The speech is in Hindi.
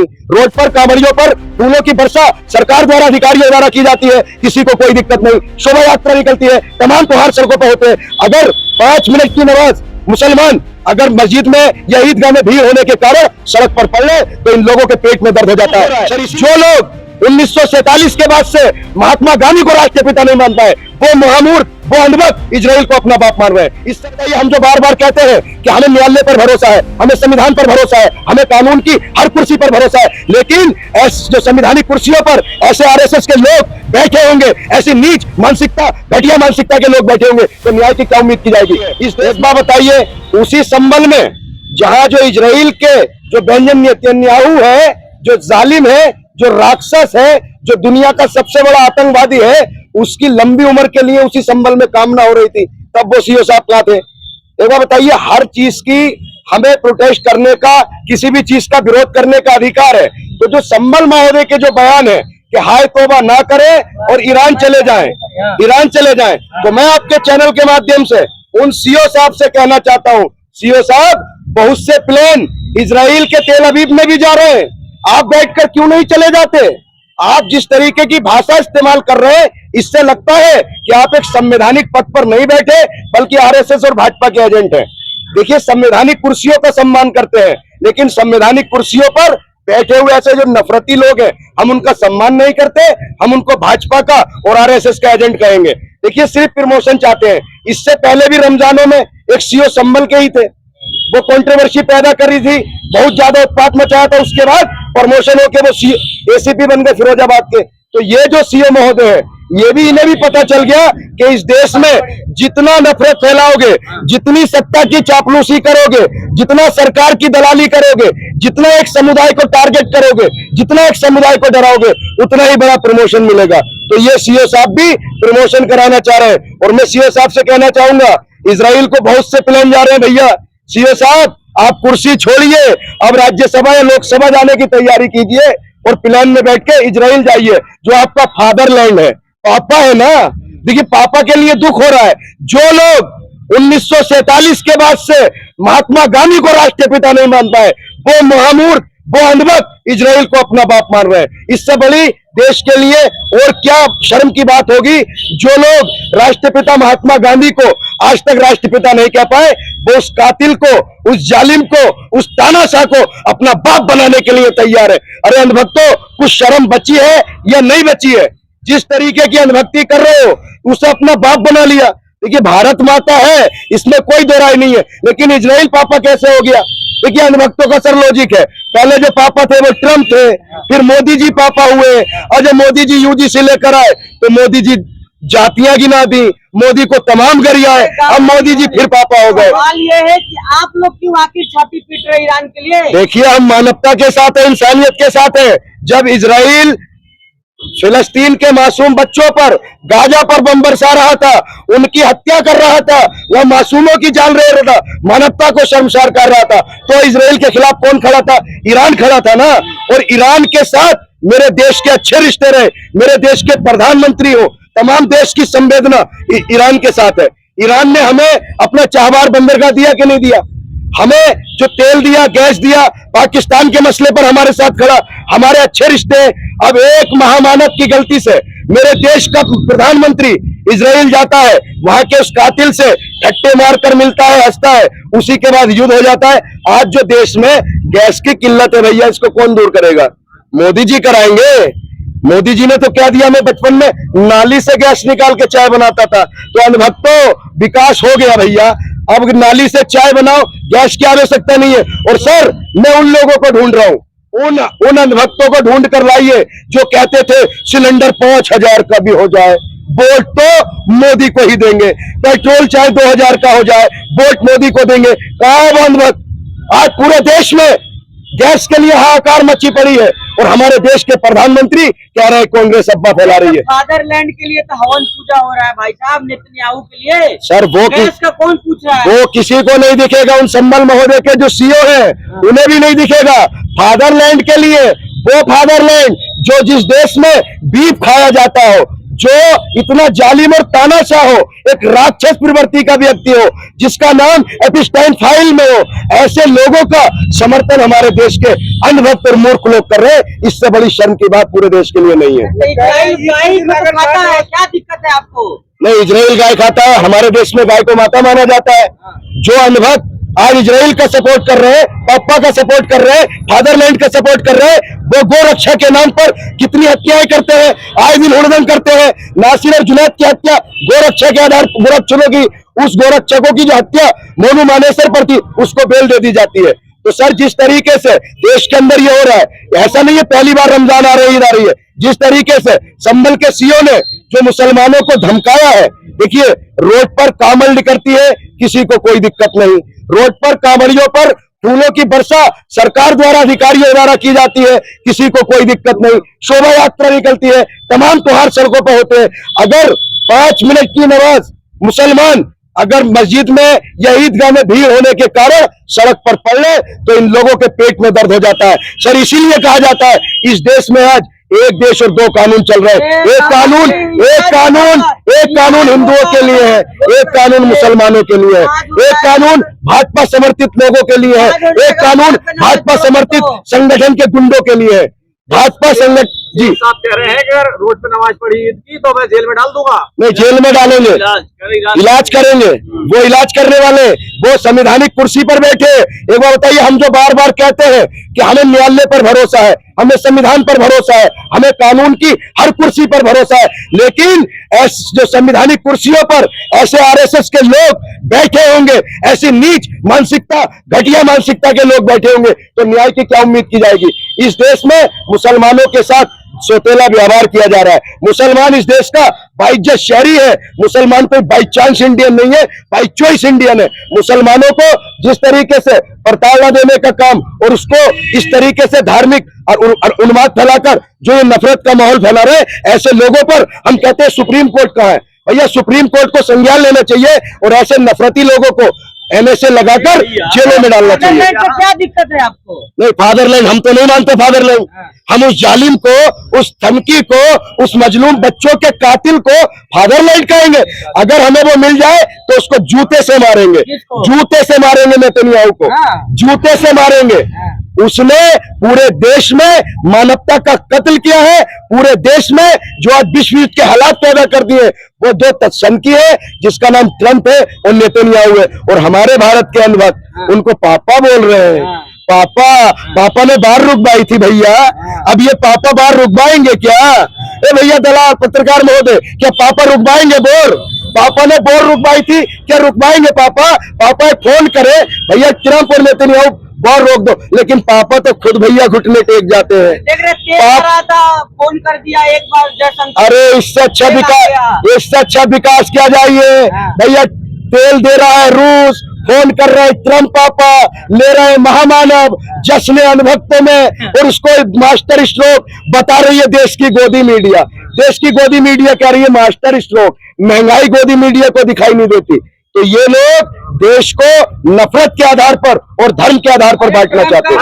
रोड पर कांवड़ियों पर फूलों की वर्षा सरकार द्वारा अधिकारियों द्वारा की जाती है, किसी को कोई दिक्कत नहीं। शोभा यात्रा निकलती है, तमाम त्योहार सड़कों पर होते हैं। अगर 5 मिनट की नमाज मुसलमान अगर मस्जिद में या ईदगाह में भीड़ होने के कारण सड़क पर पड़ ले तो इन लोगों के पेट में दर्द हो जाता है। जो लोग 1947 के बाद से महात्मा गांधी को राष्ट्रपिता नहीं मानता है, वो महामूर्ख, वो अंधभक्त इजराइल को अपना बाप मान रहे हैं। इससे बताइए, हम जो बार बार कहते हैं कि हमें न्यायालय पर भरोसा है, हमें संविधान पर भरोसा है, हमें कानून की हर कुर्सी पर भरोसा है, लेकिन जो संवैधानिक कुर्सियों पर ऐसे आरएसएस के लोग बैठे होंगे, ऐसी नीच मानसिकता, घटिया मानसिकता के लोग बैठे होंगे, तो न्याय की क्या उम्मीद की जाएगी। इस देश में बताइए, उसी संबल में जहां जो इजराइल के जो बेंजामिन नेतन्याहू है, जो जालिम है, जो राक्षस है, जो दुनिया का सबसे बड़ा आतंकवादी है, उसकी लंबी उम्र के लिए उसी संबल में कामना हो रही थी, तब वो सीओ साहब कहाँ थे। एक बार बताइए, हर चीज की हमें प्रोटेस्ट करने का, किसी भी चीज का विरोध करने का अधिकार है, तो जो संबल महोदय के जो बयान है कि हाय तौबा ना करें और ईरान चले जाएं, तो मैं आपके चैनल के माध्यम से उन सीओ साहब से कहना चाहता हूं, सीओ साहब, बहुत से प्लेन इजराइल के तेल अवीव में भी जा रहे हैं, आप बैठकर क्यों नहीं चले जाते। आप जिस तरीके की भाषा इस्तेमाल कर रहे हैं, इससे लगता है कि आप एक संवैधानिक पद पर नहीं बैठे बल्कि आरएसएस और भाजपा के एजेंट हैं। देखिए, संवैधानिक कुर्सियों का सम्मान करते हैं, लेकिन संवैधानिक कुर्सियों पर बैठे हुए ऐसे जो नफरती लोग हैं, हम उनका सम्मान नहीं करते, हम उनको भाजपा का और आरएसएस का एजेंट कहेंगे। देखिए, सिर्फ प्रमोशन चाहते हैं। इससे पहले भी रमजानों में एक सीओ संबल के ही थे, वो कंट्रोवर्सी पैदा करी थी, बहुत ज्यादा उत्पात मचाया था, उसके बाद प्रमोशन होकर वो एसीपी बन गए फिरोजाबाद के। तो ये जो सीओ महोदय है, ये भी, इन्हें भी पता चल गया कि इस देश में जितना नफरत फैलाओगे, जितनी सत्ता की चापलूसी करोगे, जितना सरकार की दलाली करोगे, जितना एक समुदाय को टारगेट करोगे, जितना एक समुदाय को डराओगे, उतना ही बड़ा प्रमोशन मिलेगा। तो ये सीओ साहब भी प्रमोशन कराना चाह रहे हैं। और मैं सीओ साहब से कहना चाहूंगा, इजराइल को बहुत से प्लान जा रहे हैं भैया। सीओ साहब, आप कुर्सी छोड़िए, अब राज्यसभा या लोकसभा जाने की तैयारी कीजिए और प्लेन में बैठ के इजराइल जाइए, जो आपका फादरलैंड है, पापा है ना। देखिए, पापा के लिए दुख हो रहा है। जो लोग 1947 के बाद से महात्मा गांधी को राष्ट्रपिता नहीं मानता है, वो महामूर्ख, वो अंधभक्त इजराइल को अपना बाप मान रहे हैं। इससे बड़ी देश के लिए और क्या शर्म की बात होगी, जो लोग राष्ट्रपिता महात्मा गांधी को आज तक राष्ट्रपिता नहीं कह पाए, वो उस कातिल को, उस जालिम को, उस तानाशाह को अपना बाप बनाने के लिए तैयार है। अरे अंधभक्तों, कुछ शर्म बची है या नहीं बची है। जिस तरीके की अंधभक्ति कर रहे हो, उसे अपना बाप बना लिया। देखिए, भारत माता है, इसमें कोई दो राय नहीं है, लेकिन इजराइल पापा कैसे हो गया। देखिए, अंधभक्तों का सर लॉजिक है, पहले जो पापा थे वो ट्रम्प थे, फिर मोदी जी पापा हुए, और जब मोदी जी यूजीसी लेकर आए तो मोदी जी जातियां गिना दी, मोदी को तमाम गरिया है, अब मोदी जी फिर पापा हो गए। सवाल ये है कि आप लोग क्यों आखिर छाती पीट रहे ईरान के लिए। देखिए, हम मानवता के साथ है, इंसानियत के साथ है। जब इजराइल फिलिस्तीन के मासूम बच्चों पर, गाजा पर बम बरसा रहा था, उनकी हत्या कर रहा था, वह मासूमों की जान ले रहा था, मानवता को शर्मसार कर रहा था, तो इजराइल के खिलाफ कौन खड़ा था। ईरान खड़ा था ना। और ईरान के साथ मेरे देश के अच्छे रिश्ते रहे, मेरे देश के प्रधानमंत्री हो, तमाम देश की संवेदना ईरान के साथ है। ईरान ने हमें अपना चाहवार बंदरगाह दिया कि नहीं दिया, हमें जो तेल दिया, गैस दिया, पाकिस्तान के मसले पर हमारे साथ खड़ा, हमारे अच्छे रिश्ते। अब एक महामानव की गलती से मेरे देश का प्रधानमंत्री इजराइल जाता है, वहां के उस कातिल से ठट्टे मारकर मिलता है, हंसता है, उसी के बाद युद्ध हो जाता है। आज जो देश में गैस की किल्लत है भैया, इसको कौन दूर करेगा। मोदी जी कराएंगे। मोदी जी ने तो क्या दिया, मैं बचपन में नाली से गैस निकाल के चाय बनाता था। तो अनुभक्तों, विकास हो गया भैया, अब नाली से चाय बनाओ, गैस की आवश्यकता नहीं है। और सर, मैं उन लोगों को ढूंढ रहा हूं, उन अनुभक्तों को ढूंढ कर लाइए जो कहते थे सिलेंडर 5000 का भी हो जाए, वोट तो मोदी को ही देंगे, पेट्रोल चाहे 2000 का हो जाए, वोट मोदी को देंगे। कहां वो अनुभक्त। आज पूरे देश में गैस के लिए हाहाकार मची पड़ी है, और हमारे देश के प्रधानमंत्री कह रहे हैं कांग्रेस अब्बा फैला रही है। फादरलैंड के लिए तो हवन पूजा हो रहा है भाई साहब, नेतन्याहू के लिए। सर, वो गैस का कौन पूछ रहा है। वो किसी को नहीं दिखेगा। उन संबल महोदय के जो सीओ हैं, उन्हें भी नहीं दिखेगा। फादरलैंड के लिए, वो फादरलैंड जो जिस देश में बीफ खाया जाता हो, जो इतना जालिम और तानाशाह हो, एक राक्षस प्रवृत्ति का व्यक्ति हो, जिसका नाम एपिस्टाइन फाइल में हो, ऐसे लोगों का समर्थन हमारे देश के अंधभक्त और मूर्ख लोग कर रहे हैं। इससे बड़ी शर्म की बात पूरे देश के लिए नहीं है। इजराइल गाय तो खाता है, क्या दिक्कत है आपको? नहीं, इजराइल गाय खाता है, हमारे देश में गाय को माता माना जाता है। जो अंधभक्त आज इजराइल का सपोर्ट कर रहे हैं, पापा का सपोर्ट कर रहे हैं, फादरलैंड का सपोर्ट कर रहे हैं, वो गो रक्षा के नाम पर कितनी हत्याएं करते हैं, आए दिन हुड़दंग करते हैं। नासिर और जुनैद की हत्या गोरक्षा के आधार गोरक्षकों की, उस गोरक्षकों की जो हत्या मोनू मानेसर पर थी, उसको बेल दे दी जाती है। तो सर, जिस तरीके से देश के अंदर ये हो रहा है, ऐसा नहीं है पहली बार रमजान आ रही है। जिस तरीके से संभल के सीओ ने जो मुसलमानों को धमकाया है, देखिए रोड पर कांवड़ निकलती है, किसी को कोई दिक्कत नहीं। रोड पर कांवड़ियों पर फूलों की वर्षा सरकार द्वारा अधिकारियों द्वारा की जाती है, किसी को कोई दिक्कत नहीं। शोभा यात्रा निकलती है, तमाम त्योहार सड़कों पर होते हैं। अगर 5 मिनट की नमाज मुसलमान अगर मस्जिद में या ईदगाह में भीड़ होने के कारण सड़क पर पड़ ले, तो इन लोगों के पेट में दर्द हो जाता है। सर, इसीलिए कहा जाता है इस देश में आज एक देश और 2 कानून चल रहे हैं। एक कानून हिंदुओं के लिए है, एक कानून मुसलमानों के लिए है, एक कानून भाजपा समर्थित लोगों के लिए है, एक कानून भाजपा समर्थित संगठन के गुंडों के लिए है। भाजपा संगठन जी आप कह रहे हैं कि अगर रोड पे नमाज पढ़ी ईद की तो मैं जेल में डाल दूंगा। नहीं, जेल में डालेंगे, इलाज करेंगे। वो इलाज करने वाले वो संवैधानिक कुर्सी पर बैठे। एक बार बताइए, हम जो बार बार कहते हैं कि हमें न्यायालय पर भरोसा है, हमें संविधान पर भरोसा है, हमें कानून की हर कुर्सी पर भरोसा है, लेकिन जो संवैधानिक कुर्सियों पर ऐसे आरएसएस के लोग बैठे होंगे, ऐसी नीच मानसिकता, घटिया मानसिकता के लोग बैठे होंगे, तो न्याय की क्या उम्मीद की जाएगी? इस देश में मुसलमानों के साथ सोतेला व्यवहार किया जा रहा है। मुसलमान इस देश का बाइज्जत शहरी है। मुसलमान कोई बाई चांस इंडियन नहीं है, बाई चॉइस इंडियन है। मुसलमानों को जिस तरीके से प्रताड़ना देने का काम और उसको इस तरीके से धार्मिक और उन्माद फैलाकर जो ये नफरत का माहौल फैला रहे, ऐसे लोगों पर हम कहते हैं सुप्रीम कोर्ट कहाँ है? भैया, सुप्रीम कोर्ट को संज्ञान लेना चाहिए और ऐसे नफरती लोगों को एनएसए लगाकर जेलों में डालना चाहिए। फादरलैंड से क्या दिक्कत है आपको? नहीं, फादरलैंड हम तो नहीं मानते। फादरलैंड हम उस जालिम को, उस धमकी को, उस मजलूम बच्चों के कातिल को फादरलैंड कहेंगे। अगर हमें वो मिल जाए तो उसको जूते से मारेंगे, जूते से मारेंगे नेतन्याहू को, जूते से मारेंगे। उसने पूरे देश में मानवता का कत्ल किया है। पूरे देश में जो आज विश्व युद्ध के हालात पैदा कर दिए, वो 2 तत्संकी है, जिसका नाम ट्रंप है और नेतन्याहू है। और हमारे भारत के अंधभक्त उनको पापा बोल रहे हैं। पापा ने बार रुकवाई थी भैया, अब ये पापा बार रुकवाएंगे क्या? ए भैया दलाल, पत्रकार महोदय, क्या पापा रुकवाएंगे बोर? पापा ने बोर रुकवाई थी, क्या रुकवाएंगे पापा? पापा फोन करे, भैया ट्रंप और नेतन्याहू बोर रोक दो, लेकिन पापा तो खुद भैया घुटने टेक जाते हैं। देख रहे था, फोन कर दिया एक बार जयशंकर। अरे इससे अच्छा विकास क्या चाहिए भैया? तेल दे रहा है रूस, फोन कर रहे ट्रंप पापा, ले रहे महामानव जश्न अनुभक्तों में, और उसको मास्टर स्ट्रोक बता रही है देश की गोदी मीडिया। देश की गोदी मीडिया कह रही है मास्टर स्ट्रोक। महंगाई गोदी मीडिया को दिखाई नहीं देती। तो ये लोग देश को नफरत के आधार पर और धर्म के आधार पर बांटना चाहते हैं।